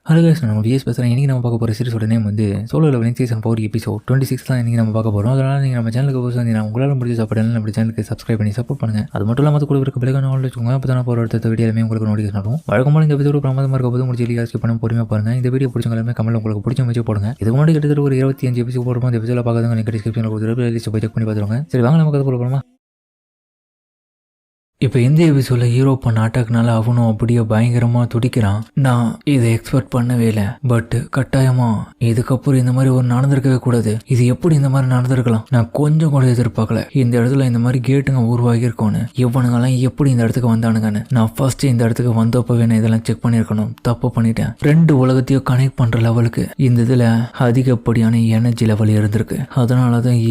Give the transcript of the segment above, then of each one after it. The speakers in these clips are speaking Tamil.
ஹலோ கைஸ், நான் விஎஸ் பேசுகிறேன். இன்றைக்கி நம்ம பார்க்க போகிற சீரிஸோட நேம் வந்து சோலோ லெவலிங் சீசன் 4 எபிசோட் 26 தான் இன்றைக்கி நம்ம பார்க்க போகிறோம். அதனால் நீங்கள் நம்ம சேனலுக்கு போய் வந்து நான் உங்களால் முடிஞ்ச சாப்பிடலாம் நம்ம சேனலுக்கு சப்ஸ்கிரைப் பண்ணி சப்போர்ட் பண்ணுங்கள். அது மட்டும் இல்லாமல் கூட இருக்க பிள்ளைங்க நாள் வச்சுக்கோங்க. அப்போ தான் போகிற அடுத்த வீடியோமே உங்களுக்கு நோட்டிஃபிகேஷன் ஆகும். வழக்கமாக இந்த எபிசோடு பிரமாதமாக இருக்க போது முடிச்சு ஸ்கிப் பண்ண பொறுமையாக பாருங்கள். இந்த வீடியோ பிடிச்சவங்க கமெண்ட் உங்களுக்கு பிடிச்ச வச்சு போடுங்க. இதுக்கு முன்னாடி கிட்டத்தட்ட ஒரு 25 எபிசோட் போடுறோம். இந்த எபிசோட பார்க்காதவங்க நீங்கள் டிஸ்கிரிப்ஷனில் கொடுத்துட்டு பிளேலிஸ்ட் போய் செக் பண்ணி பார்த்துருவாங்க. சரி வாங்க நம்ம கதை போகலாமா. இப்போ இந்த எபிசோடில் ஹீரோ பண்ண அட்டாக்னால அவனும் அப்படியே பயங்கரமாக துடிக்கிறான். நான் இதை எக்ஸ்பெக்ட் பண்ணவே இல்லை, பட் கட்டாயமாக இதுக்கப்புறம் இந்த மாதிரி ஒரு நடந்திருக்கவே கூடாது. இது எப்படி இந்த மாதிரி நடந்திருக்கலாம், நான் கொஞ்சம் கூட எதிர்பார்க்கல. இந்த இடத்துல இந்த மாதிரி கேட்டுங்க உருவாகியிருக்கோன்னு, இவனுங்கெல்லாம் எப்படி இந்த இடத்துக்கு வந்தானுங்கன்னு நான் ஃபர்ஸ்ட் இந்த இடத்துக்கு வந்தப்பவே நான் இதெல்லாம் செக் பண்ணியிருக்கணும். தப்பு பண்ணிட்டேன். 2 உலகத்தையும் கனெக்ட் பண்ணுற லெவலுக்கு இந்த இதில் அதிகப்படியான எனர்ஜி லெவல் இருந்திருக்கு. அதனால தான்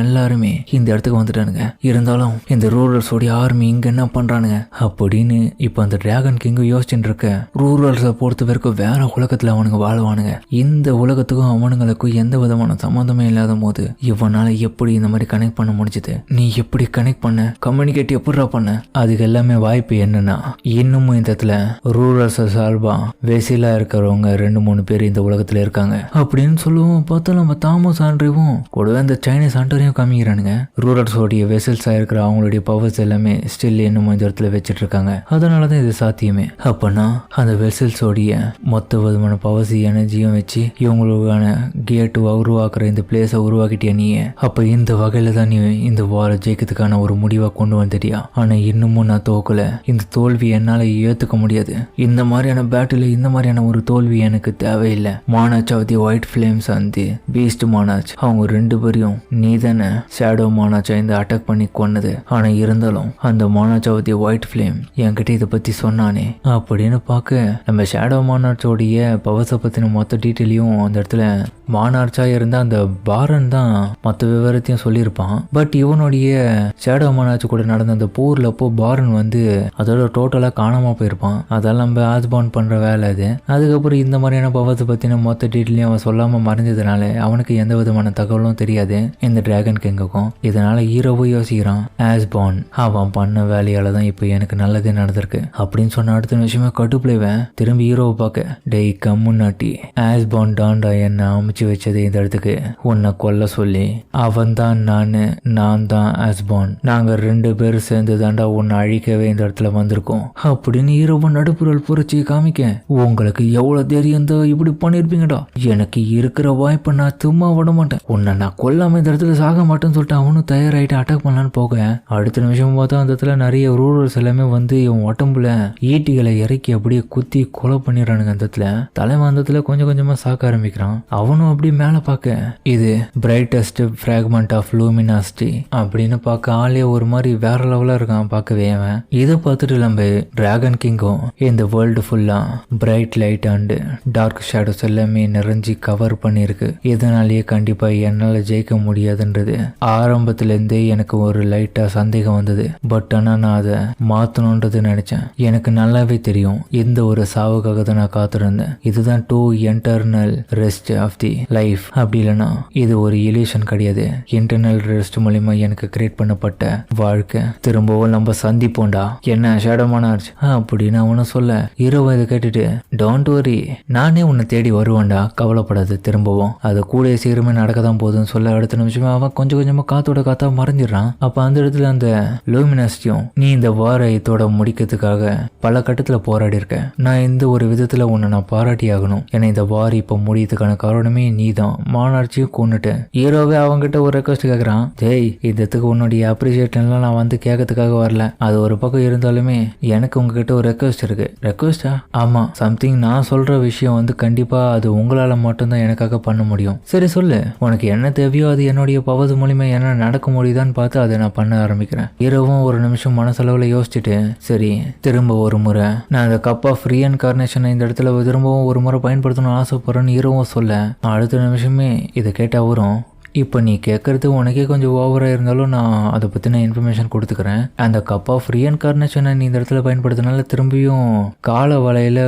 எல்லாருமே இந்த இடத்துக்கு வந்துட்டானுங்க. இருந்தாலும் இந்த ரூரல்ஸோடைய ஆர்மி இங்க என்ன பண்றானுங்க அப்படின்னு இப்ப அந்த டிராகன் கிங் யோசிச்சுட்டு இருக்க. ரூரல்ஸை பொறுத்த வரைக்கும் வேற உலகத்துல அவனுங்க வாழ்வானுங்க. இந்த உலகத்துக்கும் அவனுங்களுக்கும் எந்த விதமான சம்மந்தமே இல்லாத போது இவனால எப்படி இந்த மாதிரி கனெக்ட் பண்ண முடிஞ்சது? நீ எப்படி கனெக்ட் பண்ண, கம்யூனிகேட் எப்படா பண்ண? அதுக்கு எல்லாமே வாய்ப்பு என்னன்னா, இன்னமும் இந்த இடத்துல ரூரல்ஸ் சார்பா வெசிலா இருக்கிறவங்க 2-3 பேர் இந்த உலகத்துல இருக்காங்க அப்படின்னு சொல்லுவோம். பார்த்தா நம்ம தாமஸ் ஆண்ட்ரேவும் கூடவே அந்த சைனீஸ் ஆண்டரையும் காமிக்கிறானுங்க. ரூரல்ஸோடைய வெசல்ஸா இருக்கிற அவங்களுடைய பவர்ஸ் எல்லாமே ஸ்டில் என்னமோ இந்த இடத்துல வச்சிட்டு இருக்காங்க. அதனாலதான் இது சாத்தியமே. அப்பனா அந்த வெசல்ஸோடைய மொத்த விதமான பவர்ஸ் எனர்ஜியும் வச்சு இவங்களுக்கான கேட் உருவாக்குற இந்த பிளேஸை உருவாக்கிட்டியா நீ? அப்ப இந்த வகையில தான் நீ இந்த வார ஜெயிக்கிறதுக்கான ஒரு முடிவா கொண்டு வந்துட்டியா? ஆனா இன்னமும் நான் தோக்கல. இந்த தோல்வி என்னால ஏத்துக்க முடியாது. இந்த மாதிரியான பேட்டில் இந்த மாதிரியான ஒரு தோல்வி எனக்கு தேவையில்லை. Monarch of the white flames and beast monarch, அவங்க 2 பேரையும் நீ தானே ஷேடோ மானாச்சா இந்த அட்டாக் பண்ணி கொன்னது. ஆனா இருந்தாலும் அந்த மானாச் ஆஃப் தி ஒயிட் ஃபிளேம் என்கிட்ட இதை பத்தி சொன்னானே அப்படின்னு பார்க்க, நம்ம ஷேடோ மானார்ச்சோடைய பவர்ஸை பத்தின மொத்த டீட்டெயிலையும் அந்த இடத்துல மானார்ச்சா இருந்த அந்த பாரன் தான் மற்ற விவரத்தையும் சொல்லியிருப்பான். பட் இவனுடைய ஷேடோ மானார்ச் கூட நடந்த அந்த போர்ல அப்போ பாரன் வந்து அதோட டோட்டலா காணாம போயிருப்பான். அதெல்லாம் நம்ம ஆஸ்பான் பண்ற வேலை அது. அதுக்கப்புறம் இந்த மாதிரியான பவர்ஸை பத்தின மொத்த டீட்டெயிலையும் அவன் சொல்லாம மறைஞ்சதுனால அவனுக்கு எந்த விதமான தகவலும் தெரியாது இந்த டிராகன் கிங்குக்கும். இதனால ஹீரோவும் யோசிக்கிறான், ஆஸ்பான் அவன் பண்ண வேலையால தான் இப்போ எனக்கு நல்லதே நடந்திருக்கு அப்படின்னு சொன்ன அடுத்த நிமிஷமே கட்டுப்பிள்ளைவன் திரும்பி ஹீரோவை பார்க்க, டேய் கம்முன்னாட்டி, ஆஸ்பான் டாண்டா என்ன அமைச்சு வச்சது இந்த இடத்துக்கு உன்னை கொல்ல சொல்லி. அவன் தான் நான் தான் ஆஸ்பான், நாங்க 2 பேரும் சேர்ந்து தாண்டா உன்னை அழிக்கவே இந்த இடத்துல வந்திருக்கோம் அப்படின்னு ஹீரோவன் நடுப்புறல் புரட்சி காமிக்க, உங்களுக்கு எவ்வளவு தைரியம் தான் இப்படி பண்ணிருப்பீங்கடா? எனக்கு இருக்கிற வாய்ப்பை நான் சும்மா விட மாட்டேன். உன்னை நான் கொல்லாம இந்த இடத்துல சாக மாட்டேன்னு சொல்லிட்டு அவனும் தயாராயிட்டு அட்டாக் பண்ணலான்னு போக, அடுத்த நிமிஷம் பார்த்தா அந்த இடத்துல நிறைய ரூரல்ஸ் எல்லாமே வந்து இவன் உடம்புல ஈட்டிகளை இறக்கி அப்படியே குத்தி கொலை பண்ணிடுறானுங்க. அந்த இடத்துல தலைமாந்தத்துல கொஞ்சம் கொஞ்சமா சாக்க ஆரம்பிக்கிறான். அவனும் அப்படியே மேல பார்க்க, இது பிரைட்டஸ்ட் பிராக்மெண்ட் ஆஃப் லூமினாசிட்டி அப்படின்னு பார்க்க ஆளே ஒரு மாதிரி வேற லெவலா இருக்கான் பார்க்கவே. அவன் இதை பார்த்துட்டு நம்ம டிராகன் கிங்கும் இந்த வேர்ல்டு ஃபுல்லா bright light and dark shadows எல்லாமே நிறைஞ்சி கவர் பண்ணிருக்கு. இதனாலேயே கண்டிப்பா என்னால ஜெயிக்க முடியாதுன்றது ஆரம்பத்துல இருந்தே எனக்கு ஒரு லைட்டா சந்தேகம் வந்தது. பட் ஆனா நான் அதை மாத்தணும்ன்றது நினைச்சேன். எனக்கு நல்லாவே தெரியும் இந்த ஒரு சாவுக்காக தான் நான் காத்திருந்தேன். இதுதான் to eternal rest of the life. அப்படி இல்லைன்னா இது ஒரு இல்யூஷன் கிடையாது. இன்டர்னல் ரெஸ்ட் மூலியமா எனக்கு கிரியேட் பண்ணப்பட்ட வாழ்க்கை. திரும்பவும் நம்ம சந்திப்போண்டா என்ன ஷேடோ மானார்ச் அப்படின்னு அவனை சொல்ல, ஹீரோவை இதை கேட்டுட்டு, டோன்ட் வரி, நானே உன்னை தேடி வருவேன்டா, கவலைப்படாது, திரும்பவும் அது கூட சீக்கிரமே நடக்கதான் போகுதுன்னு சொல்ல, அடுத்த நிமிஷமே அவன் கொஞ்சம் கொஞ்சமா காத்தோட காத்தா மறைஞ்சிடறான். அப்ப அந்த இடத்துல அந்த லூமினாசிட்டியும், நீ இந்த வார இதோட முடிக்கிறதுக்காக பல கட்டத்துல போராடி இருக்க. நான் இந்த ஒரு விதத்துல உன்னை நான் பாராட்டி ஆகணும். ஏன்னா இந்த வார் இப்ப முடியறதுக்கான காரணமே நீ தான். மானார்ச்சியும் கொண்டுட்டு ஹீரோவே அவங்கிட்ட ஒரு ரெக்வஸ்ட் கேட்கறான், டேய் இதுக்கு உன்னுடைய அப்ரிசியேஷன்லாம் நான் வந்து கேட்கறதுக்காக வரல. அது ஒரு பக்கம் இருந்தாலுமே எனக்கு உங்ககிட்ட ஒரு ரெக்வஸ்ட் இருக்கு. ரெக்வஸ்டா? ஆமா, சம்திங் நான் சொல்ற விஷயம் வந்து கண்டிப்பா அது உங்களால மட்டும்தான் எனக்காக பண்ண முடியும். சரி சொல்லு, உனக்கு என்ன தேவையோ அது என்னுடைய பவர்ஸ் மூலியமா என்ன நடக்க முடியுதான்னு பார்த்து அதை நான் பண்ண ஆரம்பிக்கிறேன். ஹீரோவும் ஒரு நிமிஷம் மனசளவுல யோசிச்சுட்டு, சரி திரும்ப ஒரு முறை நான் அந்த கப் ஆஃப் ரீஇன்கார்னேஷனை இந்த இடத்துல திரும்பவும் ஒரு முறை பயன்படுத்தணும்னு ஆசைப்படுறேன்னு ஹீரோவும் சொல்ல, அடுத்த நிமிஷமே இதை கேட்ட அவரும், இப்போ நீ கேட்கறது உனக்கே கொஞ்சம் ஓவராக இருந்தாலும் நான் அதை பற்றின இன்ஃபர்மேஷன் கொடுத்துக்கிறேன். அந்த கப் ஆஃப் ரீஇன்கார்னேஷனை நீ இந்த இடத்துல பயன்படுத்தினால திரும்பியும் கால வலையில்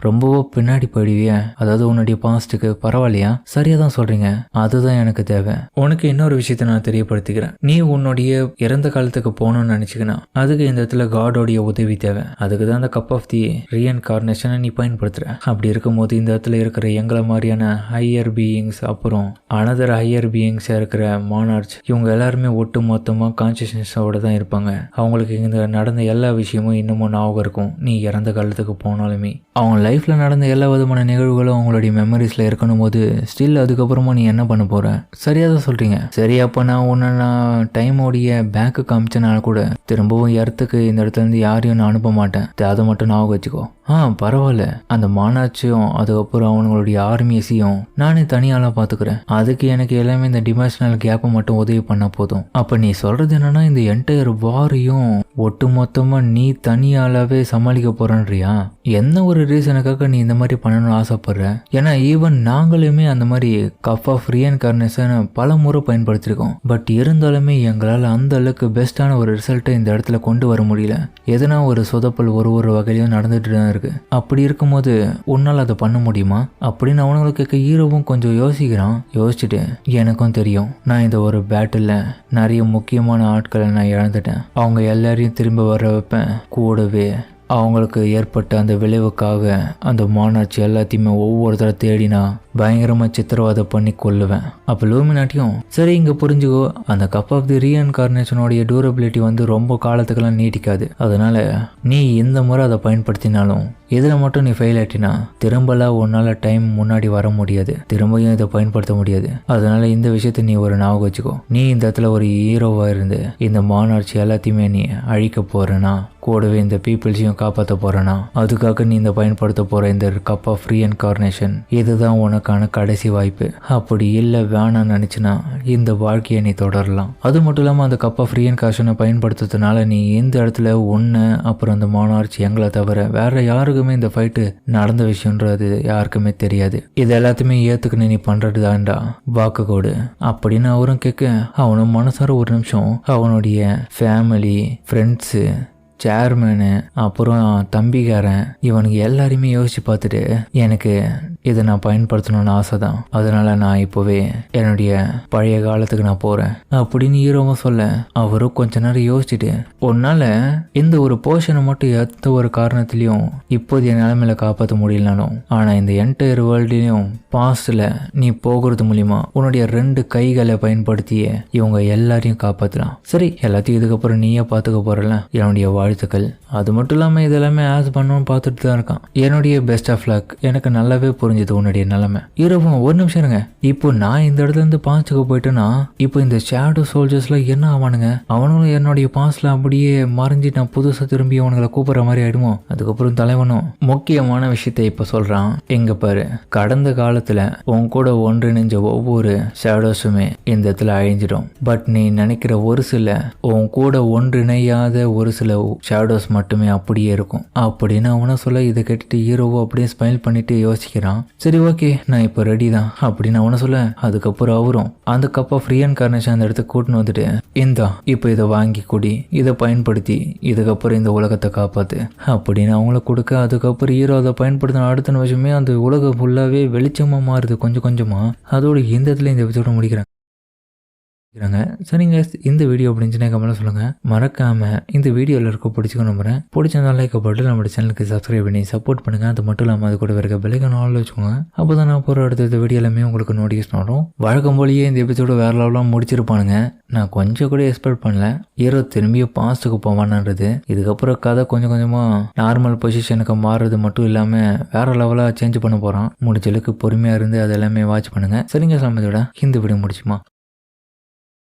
ரொம்பவோ பின்னாடி போயிடுவியா? அதாவது உன்னுடைய பாஸ்ட்டுக்கு. பரவாயில்லையா? சரியாக தான் சொல்கிறீங்க. அதுதான் எனக்கு தேவை. உனக்கு இன்னொரு விஷயத்த நான் தெரியப்படுத்திக்கிறேன். நீ உன்னுடைய இறந்த காலத்துக்கு போகணும்னு நினச்சிக்கணும். அதுக்கு இந்த இடத்துல காடோடைய உதவி தேவை. அதுக்கு தான் அந்த கப் ஆஃப் தி ரீஇன்கார்னேஷனை நீ பயன்படுத்துற. அப்படி இருக்கும்போது இந்த இடத்துல இருக்கிற எங்களை மாதிரியான ஹையர் பீயிங்ஸ், அப்புறம் அனதர் ஹையர் பீயிங்ஸாக இருக்கிற மானார்ச், இவங்க எல்லாருமே ஒட்டு மொத்தமாக கான்சியஸ்னஸோட தான் இருப்பாங்க. அவங்களுக்கு இந்த நடந்த எல்லா விஷயமும் இன்னமும் ஞாபகம் இருக்கும். நீ இறந்த காலத்துக்கு போனாலுமே அவங்க லைஃப்பில் நடந்த எல்லா விதமான நிகழ்வுகளும் அவங்களுடைய மெமரிஸில் இருக்கணும் போது ஸ்டில் அதுக்கப்புறமா நீ என்ன பண்ண போகிற? சரியாக தான் சொல்கிறீங்க. சரி, அப்போ நான் டைமோடைய பேக்கு காமிச்சனால கூட திரும்பவும் எர்த்துக்கு இந்த இடத்துல இருந்து யாரையும் நான் அனுப்ப மாட்டேன். அதை மட்டும் ஞாபகம் வச்சுக்கோ. பரவாயில்ல. அந்த மானாட்சியும் அதுக்கப்புறம் அவங்களுடைய ஆர்மியஸையும் நானே தனியாலாம் பார்த்துக்கிறேன். அதுக்கு எனக்கு எல்லாமே இந்த டிமென்ஷனல் கேப்பை மட்டும் உதவி பண்ண போதும். அப்போ நீ சொல்றது என்னன்னா இந்த என்டையர் வாரையும் ஒட்டு மொத்தமாக நீ தனியாலாவே சமாளிக்க போறன்றியா? என்ன ஒரு ரீசனுக்காக நீ இந்த மாதிரி பண்ணணும்னு ஆசைப்படுற? ஏன்னா ஈவன் நாங்களுமே அந்த மாதிரி கப் ஆஃப் ரீஇன்கார்னேஷனை பல முறை பயன்படுத்திருக்கோம். பட் இருந்தாலுமே எங்களால் அந்த அளவுக்கு பெஸ்ட்டான ஒரு ரிசல்ட்டை இந்த இடத்துல கொண்டு வர முடியல. எதனா ஒரு சொதப்பல் ஒரு வகையிலையும் நடந்துட்டு தான் இருக்கு. அப்படி இருக்கும்போது உன்னால் அதை பண்ண முடியுமா அப்படின்னு அவனுங்களுக்கு கேட்க ஹீரோவும் கொஞ்சம் யோசிக்கிறான். யோசிச்சுட்டு எனக்கும் தெரியும், நான் இந்த ஒரு பேட்டில் நிறைய முக்கியமான ஆட்களை நான் இழந்துட்டேன். அவங்க எல்லாரையும் திரும்ப வர வைப்பேன். கூடவே அவங்களுக்கு ஏற்பட்ட அந்த விளைவுக்காக அந்த மானாட்சி எல்லாத்தையுமே ஒவ்வொருத்தரை தேடினா பயங்கரமாக சித்திரவதை பண்ணி கொள்ளுவேன். அப்போ லூமினாட்டியும் சரி இங்கே புரிஞ்சுக்கோ, அந்த கப் ஆஃப் தி ரீஇன்கார்னேஷனோடைய டியூரபிலிட்டி ரொம்ப காலத்துக்கெல்லாம் நீட்டிக்காது. அதனால நீ இந்த முறை அதை பயன்படுத்தினாலும் இதில் மட்டும் நீ ஃபெயில் ஆயிட்டினா திரும்பலாம் உன்னால் டைம் முன்னாடி வர முடியாது. திரும்பியும் இதை பயன்படுத்த முடியாது. அதனால இந்த விஷயத்தை நீ ஒரு ஞாபகம் வச்சுக்கோ. நீ இந்த இடத்துல ஒரு ஹீரோவாக இருந்து இந்த மானாட்சி எல்லாத்தையுமே நீ அழிக்க போறேனா, கூடவே இந்த பீப்புள்ஸையும் காப்பாற்ற போறேனா, அதுக்காக நீ இந்த பயன்படுத்த போற இந்த கப் ஆஃப் ரீஇன்கார்னேஷன் இதுதான் உனக்கான கடைசி வாய்ப்பு. அப்படி இல்லை வேணான்னு நினைச்சுனா இந்த வாழ்க்கையை நீ தொடரலாம். அது மட்டும் இல்லாமல் அந்த கப் ஆஃப் ரீஇன்கார்னேஷனை பயன்படுத்துறதுனால நீ இந்த இடத்துல ஒன்று அப்புறம் அந்த மானாட்சி எங்களை தவிர வேற யாருக்குமே இந்த ஃபைட்டு நடந்த விஷயம்ன்றது யாருக்குமே தெரியாது. இது எல்லாத்தையுமே ஏத்துக்குன்னு நீ பண்றது தான்டா, வாக்கு கோடு அப்படின்னு அவரும் கேட்க அவனும் மனசார ஒரு நிமிஷம் அவனுடைய ஃபேமிலி, ஃப்ரெண்ட்ஸு, சேர்மேனு, அப்புறம் தம்பிக்காரன், இவனுக்கு எல்லாரையுமே யோசிச்சு பார்த்துட்டு எனக்கு இதை நான் பயன்படுத்தணும்னு ஆசை தான். அதனால நான் இப்போவே என்னுடைய பழைய காலத்துக்கு நான் போகிறேன் அப்படின்னு ஹீரோவும் சொல்ல அவரும் கொஞ்ச நேரம் யோசிச்சுட்டு உன்னால இந்த ஒரு போர்ஷனை மட்டும் எந்த ஒரு காரணத்திலையும் இப்போதைய நிலைமையில காப்பாற்ற முடியலனாலும் ஆனால் இந்த என்டையர் வேர்ல்ட்லையும் பாஸ்டில் நீ போகிறது மூலிமா உன்னுடைய 2 கைகளை பயன்படுத்தியே இவங்க எல்லாரையும் காப்பாற்றலாம். சரி, எல்லாத்தையும் இதுக்கப்புறம் நீயே பார்த்துக்க போறல, என்னுடைய வாழ்த்துக்கள். அது மட்டும் இல்லாமல் இதெல்லாமே ஆஸ் பண்ணணும்னு பார்த்துட்டு தான் இருக்கான். என்னுடைய பெஸ்ட் ஆஃப் லக். எனக்கு நல்லாவே புரிஞ்சுது உன்னுடைய நிலைமை. இரவும் ஒரு நிமிஷம் இருங்க. இப்போ நான் இந்த இடத்துல இருந்து பாஸ்டுக்கு போயிட்டேன்னா இப்போ இந்த ஷேடோ சோல்ஜர்ஸ்லாம் என்ன ஆவானுங்க? அவனுங்களும் என்னுடைய பாஸ்ட்ல அப்படியே மறைஞ்சி நான் புதுசாக திரும்பி அவனுங்களை கூப்பிட்ற மாதிரி ஆயிடுமோ? அதுக்கப்புறம் தலைவனும் முக்கியமான விஷயத்தை இப்போ சொல்றான். எங்க பாரு, கடந்த காலத்துல உன் கூட ஒன்றிணைஞ்ச ஒவ்வொரு ஷேடோஸுமே இந்த இடத்துல அழிஞ்சிடும். பட் நீ நினைக்கிற ஒரு சில உன் கூட ஒன்றிணையாத ஒரு சில ஷேடோஸ் மட்டுமே அப்படியே இருக்கும் அப்படின்னு அவனை சொல்ல இதை கேட்டுட்டு ஹீரோவோ அப்படியே ஸ்மைல் பண்ணிட்டு யோசிக்கிறான். சரி ஓகே, நான் இப்போ ரெடி தான் அப்படின்னு அவனை சொல்ல அதுக்கப்புறம் அவரும் அந்த கப் ஆஃப் ரீஇன்கார்னேஷன் அந்த இடத்துக்கு கூட்டின்னு வந்துட்டு இந்தா இப்போ இதை வாங்கி குடி, இதை பயன்படுத்தி இதுக்கப்புறம் இந்த உலகத்தை காப்பாத்து அப்படின்னு அவங்கள கொடுக்க அதுக்கப்புறம் ஹீரோ அதை பயன்படுத்தின அடுத்த நிமிஷமே அந்த உலகம் ஃபுல்லாவே வெளிச்சமா மாறுது கொஞ்சம் கொஞ்சமா. அதோட இந்த இடத்துல இந்த எபிசோட முடிக்கிறேன். சரிங்க, இந்த வீடியோ அப்படின்னுச்சுன்னா கமெண்ட்ல சொல்லுங்க. மறக்காம இந்த வீடியோல இருக்க பிடிச்சிக்க நம்புறேன். பிடிச்ச லைக் போட்டு நம்ம சேனலுக்கு சப்ஸ்கிரைப் பண்ணி சப்போர்ட் பண்ணுங்க. அது மட்டும் இல்லாமல் அது கூட இருக்க பெல்லைக்கான ஆள் வச்சுக்கோங்க. அப்போதான் நான் போகிற அடுத்த வீடியோ எல்லாமே உங்களுக்கு நோட்டிஃபிகேஷன் வரும். வழக்கம் போலயே இந்த எபிசோடு வேற லெவலாம் முடிச்சிருப்பானுங்க. நான் கொஞ்சம் கூட எக்ஸ்பெக்ட் பண்ணல ஹீரோ திரும்பியும் பாஸ்ட்டுக்கு போவான்ன்றது. இதுக்கப்புறம் கதை கொஞ்சம் கொஞ்சமா நார்மல் பொசிஷனுக்கு மாறுறது மட்டும் இல்லாம வேற லெவலா சேஞ்ச் பண்ண போறான். முடிஞ்சளவுக்கு பொறுமையா இருந்து அது எல்லாமே வாட்ச் பண்ணுங்க. சரிங்க, சமயத்தோட இந்த வீடியோ முடிச்சுமா.